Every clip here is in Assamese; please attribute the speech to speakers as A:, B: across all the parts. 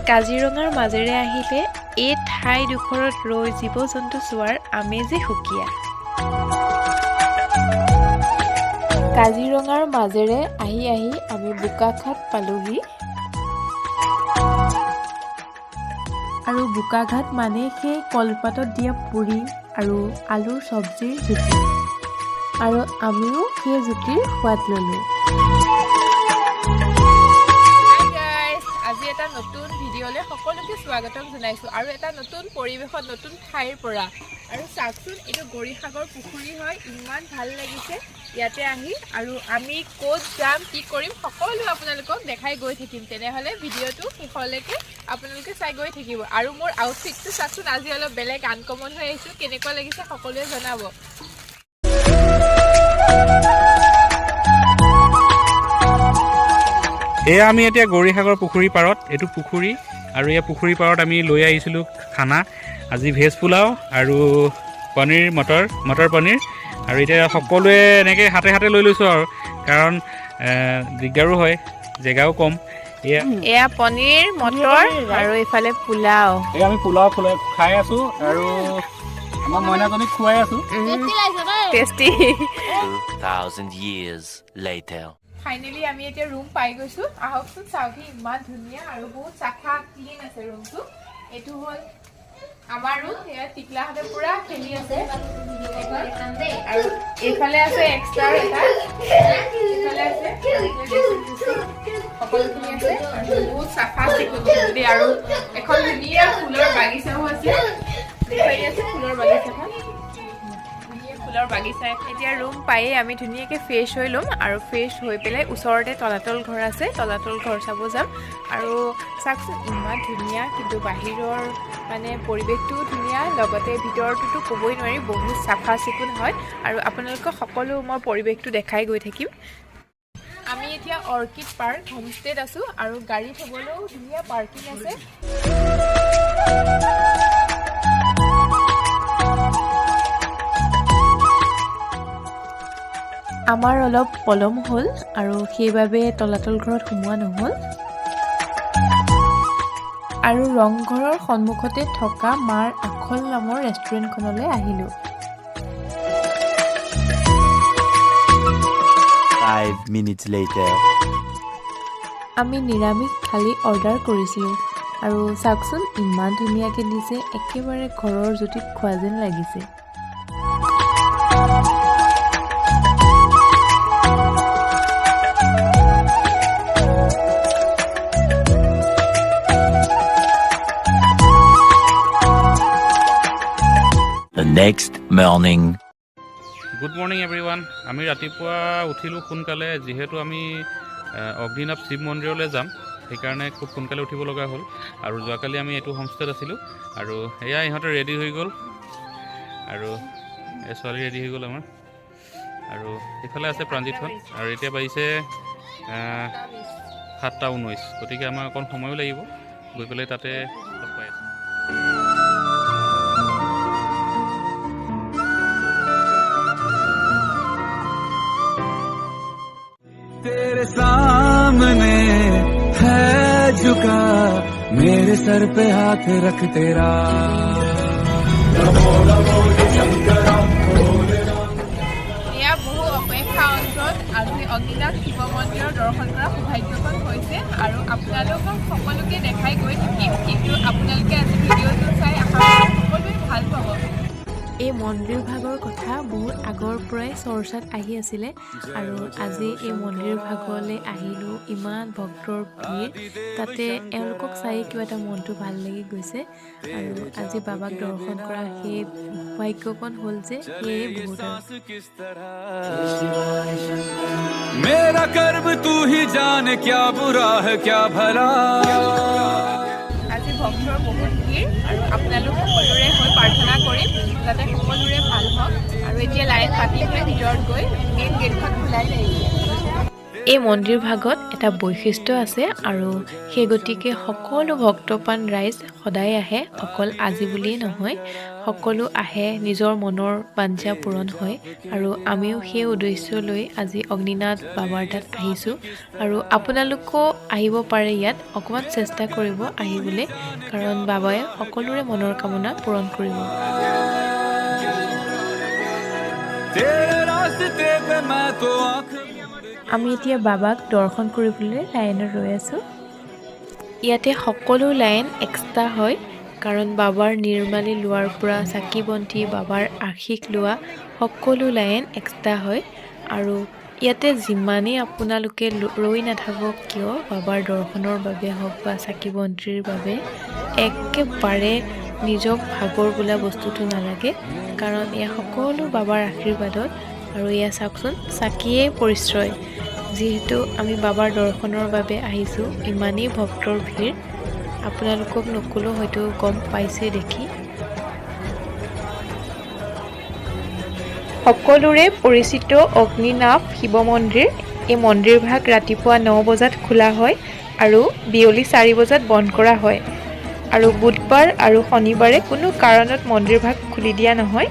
A: কাজিৰঙাৰ মাজেৰে আহিলে এই ঠাইডোখৰত ৰৈ জীৱ-জন্তু চোৱাৰ আমেজে সুকীয়া। কাজিৰঙাৰ মাজেৰে আহি আমি বোকাঘাট পালোহি। আৰু বোকাঘাট মানে সেই কলপাতত দিয়া পুৰি আৰু আলুৰ চব্জিৰ জুতি। আৰু আমিও সেই জুতিৰ সোৱাদ ল'লোঁ।
B: আজি এটা নতুন ভিডিঅ'লৈ সকলোকে স্বাগতম জনাইছোঁ আৰু এটা নতুন পৰিৱেশত নতুন ঠাইৰ পৰা। আৰু চাওকচোন, এইটো গৌৰীসাগৰ পুখুৰী হয়। ইমান ভাল লাগিছে ইয়াতে আহি। আৰু আমি ক'ত যাম, কি কৰিম, সকলো আপোনালোকক দেখাই গৈ থাকিম। তেনেহ'লে ভিডিঅ'টো শেষলৈকে আপোনালোকে চাই গৈ থাকিব। আৰু মোৰ আউটফিটটো চাওকচোন, আজি অলপ বেলেগ আনকমন হৈ আহিছোঁ। কেনেকুৱা লাগিছে সকলোৱে জনাব।
C: এয়া আমি এতিয়া গৌৰীসাগৰ পুখুৰী পাৰত, এইটো পুখুৰী আৰু এই পুখুৰী পাৰত আমি লৈ আহিছিলোঁ খানা। আজি ভেজ পোলাও আৰু পনীৰ মটৰ পনীৰ। আৰু এতিয়া সকলোৱে এনেকৈ হাতে হাতে লৈ লৈছোঁ আৰু, কাৰণ দিগদাৰো হয়, জেগাও কম।
B: এয়া পনীৰ মটৰ আৰু এইফালে পোলাও।
C: এয়া আমি পোলাও খাই আছোঁ আৰু আমাৰ মইনাজনীক খুৱাই আছোঁ।
B: টেষ্টি।
D: 2000 years later.
B: ফাইনেলি আমি এতিয়া ৰুম পাই গৈছোঁ। আহকচোন, চাওকহি, ইমান ধুনীয়া আৰু বহুত চাফা ক্লিন আছে ৰুমটো। এইটো হ'ল আমাৰ ৰুম। এয়া টিকলাহঁতে পুৰা খেলি আছে। আৰু এইফালে আছে এক্সট্ৰা এটা, এইফালে আছে সকলোখিনি আছে। আৰু বহুত চাফা চিকুণ দেই। আৰু এখন ধুনীয়া ফুলৰ বাগিচাও আছে। দেখুৱাই আছে ফুলৰ বাগিচাখন, ফুলৰ বাগিচা। এতিয়া ৰুম পায়েই আমি ধুনীয়াকৈ ফ্ৰেছ হৈ ল'ম। আৰু ফ্ৰেছ হৈ পেলাই ওচৰতে তলাতল ঘৰ আছে, তলাতল ঘৰ চাব যাম। আৰু চাওকচোন, ইমান ধুনীয়া, কিন্তু বাহিৰৰ মানে পৰিৱেশটোও ধুনীয়া, লগতে ভিতৰটোতো ক'বই নোৱাৰি, বহুত চাফা চিকুণ হয়। আৰু আপোনালোকক সকলো মই পৰিৱেশটো দেখাই গৈ থাকিম। আমি এতিয়া অৰ্কিড পাৰ্ক হোমষ্টেত আছোঁ আৰু গাড়ী থ'বলৈও ধুনীয়া পাৰ্কিং আছে।
A: আমাৰ অলপ পলম হ'ল আৰু সেইবাবে তলাতল ঘৰত সোমোৱা নহ'ল। আৰু ৰংঘৰৰ সন্মুখতে থকা মাৰ আখল নামৰ ৰেষ্টুৰেণ্টখনলৈ আহিলোঁ।
D: 5 minutes later.
A: আমি নিৰামিষ থালি অৰ্ডাৰ কৰিছিলোঁ। আৰু চাওকচোন, ইমান ধুনীয়াকৈ দিছে, একেবাৰে ঘৰৰ জুতিত খোৱা যেন লাগিছে।
D: The next morning.
C: Good morning everyone. আমি ৰাতিপুৱা উঠিলোঁ সোনকালে, যিহেতু আমি অগ্নিনাভ শিৱ মন্দিৰলৈ যাম, সেইকাৰণে খুব সোনকালে উঠিব লগা হ'ল। আৰু যোৱাকালি আমি এইটো হোমষ্টেত আছিলোঁ। আৰু এয়া ইহঁতে ৰেডি হৈ গ'ল, আৰু এই ছোৱালী ৰেডি হৈ গ'ল আমাৰ। আৰু সেইফালে আছে প্ৰাঞ্জিতখন। আৰু এতিয়া বাজিছে 7:19, গতিকে আমাৰ অকণ সময়ো লাগিব গৈ পেলাই তাতে লগ পাই আছোঁ।
E: तेरे सामने है झुका, मेरे सर पे हाथ रख तेरा।
B: এয়া বহু অপেক্ষা অন্তত আজি অগ্নিনাভ শিৱ মন্দিৰৰ দৰ্শন কৰা সৌভাগ্যখন হৈছে। আৰু আপোনালোকক সকলোকে দেখাই গৈ থাকিম, কিন্তু আপোনালোকে আজি ভিডিঅ'টো চাই আশা কৰোঁ সকলোৱে ভাল পাব।
A: এই মন্দিৰ ভাগৰ কথা বহুত আগৰ পৰাই চৰ্চাত আহি আছিলে। আৰু আজি এই মন্দিৰ ভাগলৈ আহিলোঁ, ইমান ভক্তৰ ভিৰ, তাতে এওঁলোকক চাই কিবা এটা মনটো ভাল লাগি গৈছে। আৰু আজি বাবাক দৰ্শন কৰা সেই ভাগ্যকণ হ'ল যে, সেয়ে বহুত।
E: मेरा कर्म तू ही जाने, क्या बुरा है क्या भला।
B: আজি ভক্তৰ বহুত ভিৰ আৰু আপোনালোক সকলোৰে হৈ প্ৰাৰ্থনা কৰিম যাতে সকলোৰে ভাল হওক। আৰু এতিয়া লাইন পাতিহে ভিতৰত গৈ মেইন গেটখন খোলাই লাগিছে।
A: এই মন্দিৰ ভাগত এটা বৈশিষ্ট্য আছে আৰু সেই গতিকে সকলো ভক্তপ্ৰাণ ৰাইজ সদায় আহে, অকল আজি বুলিয়েই নহয়, সকলো আহে, নিজৰ মনৰ বাঞ্ছা পূৰণ হয়। আৰু আমিও সেই উদ্দেশ্য লৈ আজি অগ্নিনাথ বাবাৰ তাত আহিছোঁ আৰু আপোনালোকো আহিব পাৰে, ইয়াত অকণমান চেষ্টা কৰিব আহিবলৈ, কাৰণ বাবাই সকলোৰে মনৰ কামনা পূৰণ কৰিব। আমি এতিয়া বাবাক দৰ্শন কৰিবলৈ লাইনত ৰৈ আছোঁ। ইয়াতে সকলো লাইন এক্সট্ৰা হয়, কাৰণ বাবাৰ নিৰ্মালি লোৱাৰ পৰা চাকি বন্তি, বাবাৰ আশীষ লোৱা সকলো লাইন এক্সট্ৰা হয়। আৰু ইয়াতে যিমানেই আপোনালোকে ৰৈ নাথাকক কিয়, বাবাৰ দৰ্শনৰ বাবে হওক বা চাকি বন্তিৰ বাবে একেবাৰে নিজক ভাগৰ বোলা বস্তুটো নালাগে, কাৰণ এয়া সকলো বাবাৰ আশীৰ্বাদত। আৰু এয়া চাওকচোন, চাকিয়েই পৰিচয়। যিহেতু আমি বাবাৰ দৰ্শনৰ বাবে আহিছোঁ, ইমানেই ভক্তৰ ভিৰ, আপোনালোকক নকলেও হয়তো গম পাইছে দেখি। সকলোৰে পৰিচিত অগ্নিনাভ শিৱ মন্দিৰ। এই মন্দিৰভাগ ৰাতিপুৱা 9 বজাত খোলা হয় আৰু বিয়লি 4 বজাত বন্ধ কৰা হয়। আৰু বুধবাৰ আৰু শনিবাৰে কোনো কাৰণত মন্দিৰভাগ খুলি দিয়া নহয়,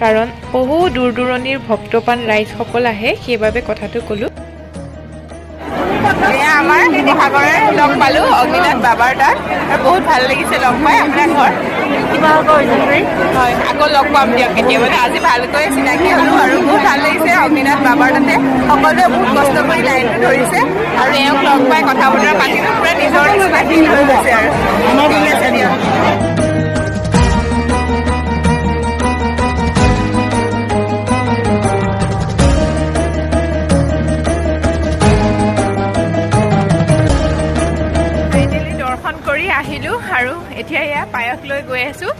A: কাৰণ বহু দূৰ দূৰণিৰ ভক্তপ্ৰাণ ৰাইজসকল আহে, সেইবাবে কথাটো ক'লোঁ।
B: এয়া আমাৰ শিৱসাগৰে লগ পালোঁ অগ্নিনাথ বাবাৰ তাত, আৰু বহুত ভাল লাগিছে লগ পাই। আপোনাৰ ঘৰ শিৱসাগৰ হয়, আকৌ লগ পাম দিয়ক কেতিয়াবা। আজি ভালকৈ চিনাকি হ'লোঁ আৰু বহুত ভাল লাগিছে অগ্নিনাথ বাবাৰ তাতে। সকলোৱে বহুত কষ্ট কৰি লাইনটো ধৰিছে আৰু এওঁক লগ পাই কথা বতৰা পাতিলোঁ, পূৰা নিজৰ নিচিনা ফিল হৈ গৈছে আৰু ঠিক আছে দিয়ক। আহিলোঁ আৰু এতিয়া এয়া পায়স লৈ গৈ আছোঁ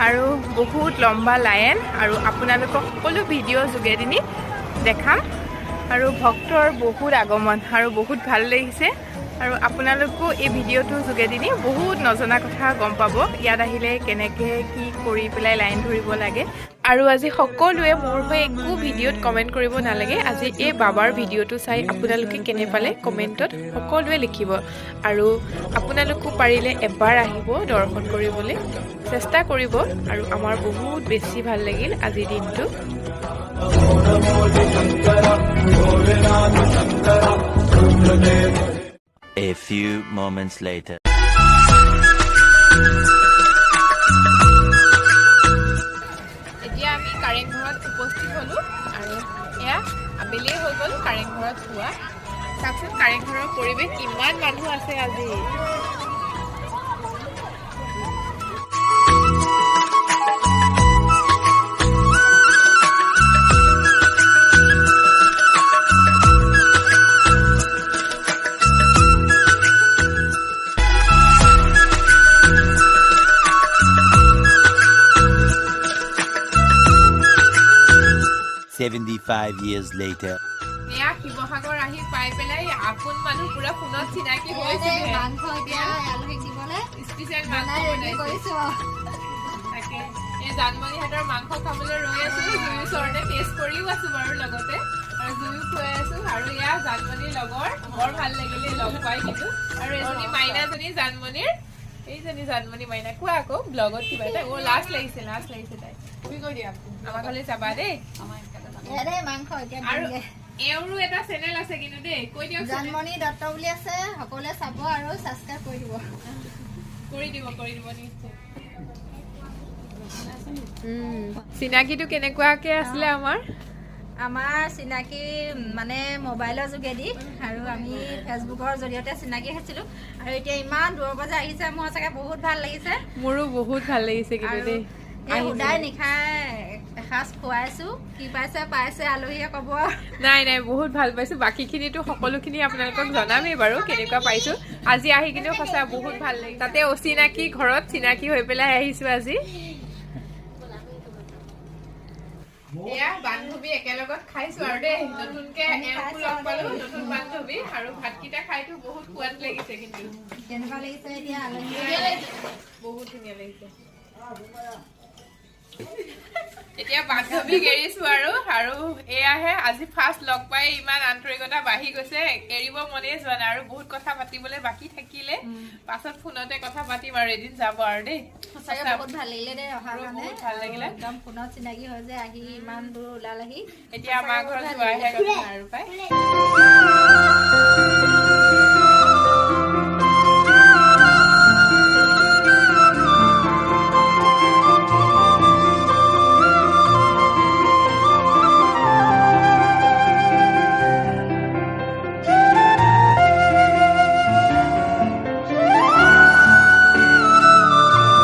B: আৰু বহুত লম্বা লাইন, আৰু আপোনালোকক সকলো ভিডিঅ' যোগেদি দেখাম। আৰু ভক্তৰ বহুত আগমন আৰু বহুত ভাল লাগিছে, আৰু আপোনালোকো এই ভিডিঅ'টোৰ যোগেদি বহুত নজনা কথা গম পাব, ইয়াত আহিলে কেনেকৈ কি কৰি পেলাই লাইন ধৰিব লাগে। আৰু আজি সকলোৱে মোৰ হৈ একো ভিডিঅ'ত কমেণ্ট কৰিব নালাগে। আজি এই বাবাৰ ভিডিঅ'টো চাই আপোনালোকে কেনে পালে কমেণ্টত সকলোৱে লিখিব, আৰু আপোনালোকো পাৰিলে এবাৰ আহিব দৰ্শন কৰিবলৈ চেষ্টা কৰিব। আৰু আমাৰ বহুত বেছি ভাল লাগিল আজিৰ দিনটো।
D: A few moments later.
B: এতিয়া আমি কাৰেংঘৰত উপস্থিত হ'লোঁ আৰু এয়া আবেলিয়ে হৈ গ'ল কাৰেংঘৰত শোৱা। চাওকচোন কাৰেংঘৰৰ পৰিৱেশ, কিমান মানুহ আছে আজি।
D: $75 years later.
B: এয়া শিৱসাগৰ আহি পাই পেলাই আপোন মানুহ পুৰা ফোনত চিনাকি হৈছে। স্পেচিয়েল মাংস বনাইছো। তাকে এই জানমণিহঁতৰ মাংস খাবলৈ ৰৈ আছো, জুইৰ ওচৰতে টেষ্ট কৰিও আছো বাৰু লগতে, আৰু জুইও খুৱাই আছো। আৰু এয়া জানমণিৰ লগৰ, বৰ ভাল লাগিলে লগ পাই কিন্তু। আৰু এজনী মাইনাজনী জানমণিৰ, এইজনী জানমণি মাইনা। কোৱা আকৌ ব্লগত কিবা এটা। অ' লাজ লাগিছে তাই। তুমি কৈ দিয়া আমাৰ ঘৰলৈ যাবা দেই। আৰু এওঁৰো এটা চেনেল আছে কিন্তু দেই, কৈ দিয়ক।
F: জানমণি দত্ত বুলি আছে, সকলোৱে চাব আৰু ছাবস্ক্ৰাইব কৰি দিব।
B: নিশ্চয়। চিনাকিটো কেনেকুৱাকে আছিলে আমাৰ
F: চিনাকি মানে মোবাইলৰ যোগেদি, আৰু আমি ফেচবুকৰ জৰিয়তে চিনাকি হৈছিলোঁ, আৰু এতিয়া ইমান দূৰৰ পৰা যে আহিছে, মোৰ সঁচাকৈ বহুত ভাল লাগিছে।
B: মোৰো বহুত ভাল লাগিছে কিন্তু দেই।
F: সদায় নিশাই এসাঁজ খুৱাইছোঁ, কি পাইছে আলহীয়ে ক'ব।
B: নাই বহুত ভাল পাইছোঁ। বাকীখিনিতো সকলোখিনি আপোনালোকক জনামেই বাৰু কেনেকুৱা পাইছোঁ। আজি আহি কিন্তু সঁচা বহুত ভাল লাগিছে। তাতে অচিনাকি ঘৰত চিনাকি হৈ পেলাই আহিছোঁ আজি। এয়া বান্ধৱী একেলগত খাইছোঁ আৰু দেই, নতুনকে এওঁকো লগ পালোঁ, নতুন বান্ধৱী। আৰু ভাতকেইটা খাইতো বহুত সোৱাদ লাগিছে কিন্তু।
F: কেনেকুৱা লাগিছে এতিয়া আলহী?
B: বহুত ধুনীয়া লাগিছে। এতিয়া বান্ধৱীক এৰিছো আৰু এয়াহে আজি ফাৰ্ষ্ট লগ পাই ইমান আন্তৰিকতা বাঢ়ি গৈছে এৰিব মনে যোৱা নাই আৰু বহুত কথা পাতিবলৈ বাকী থাকিলে পাছত ফোনতে কথা পাতিম আৰু এদিন যাব আৰু দেই
F: সঁচাকে বহুত ভাল লাগিলে দেই অহাৰ কাৰণে
B: ভাল লাগিলে
F: একদম ফোনত চিনাকি হৈ যে আহি ইমান দূৰ ওলালেহি
B: এতিয়া আমাৰ ঘৰত যোৱাহে কথা আৰু পাই